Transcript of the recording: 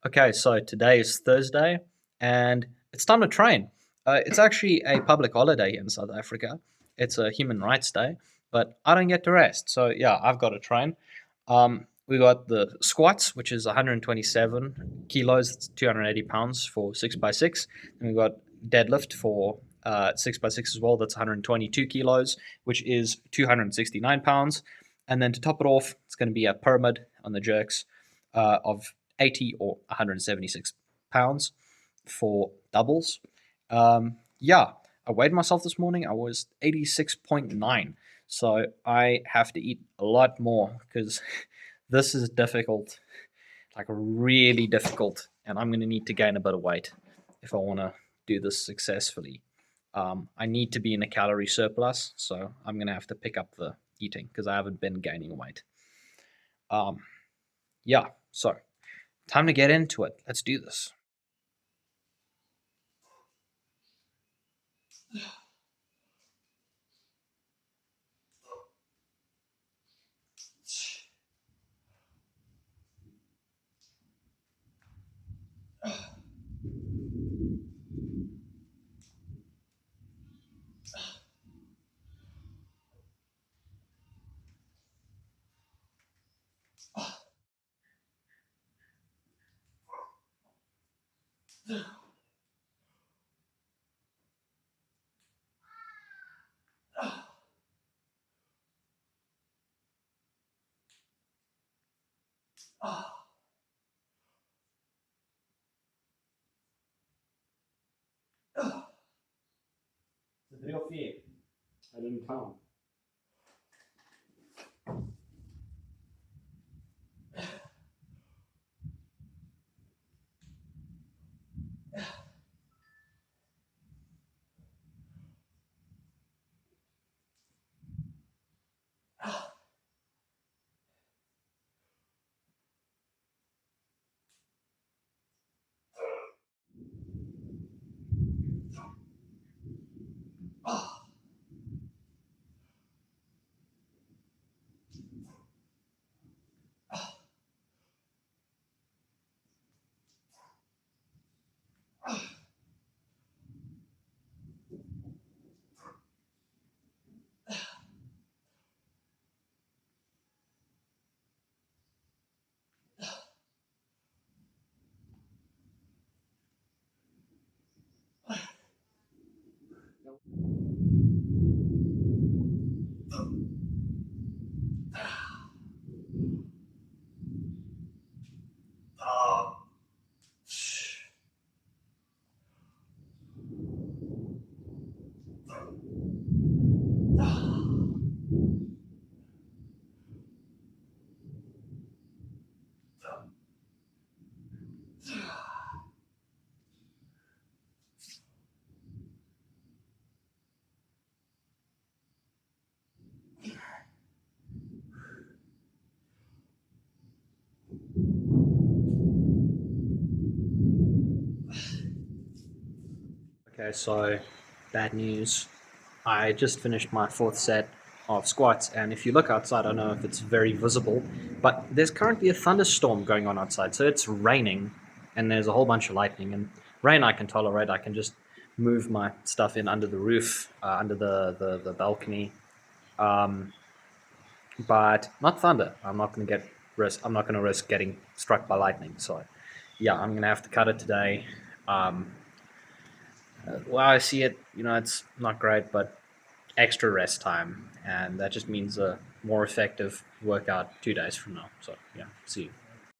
Okay, so today is Thursday and it's time to train. It's actually a public holiday in South Africa. It's a human rights day, but I don't get to rest. So, yeah, I've got to train. We got the squats, which is 127 kilos, that's 280 pounds for 6x6. And we got deadlift for 6x6 as well, that's 122 kilos, which is 269 pounds. And then to top it off, it's going to be a pyramid on the jerks of 80 or 176 pounds for doubles. Yeah, I weighed myself this morning. I was 86.9. So I have to eat a lot more because this is difficult, like really difficult. And I'm going to need to gain a bit of weight if I want to do this successfully. I need to be in a calorie surplus. So I'm going to have to pick up the eating because I haven't been gaining weight. Um, yeah, so time to get into it. Let's do this. The real fear. I didn't count. Okay, so bad news. I just finished my fourth set of squats, and if you look outside, I don't know if it's very visible, but there's currently a thunderstorm going on outside. So it's raining, and there's a whole bunch of lightning. And rain I can tolerate. I can just move my stuff in under the roof, under the balcony. Um, but not thunder. I'm not going to risk getting struck by lightning. So yeah, I'm going to have to cut it today. Um, well, I see it. It's not great, but extra rest time, and that just means a more effective workout 2 days from now. So yeah, see you.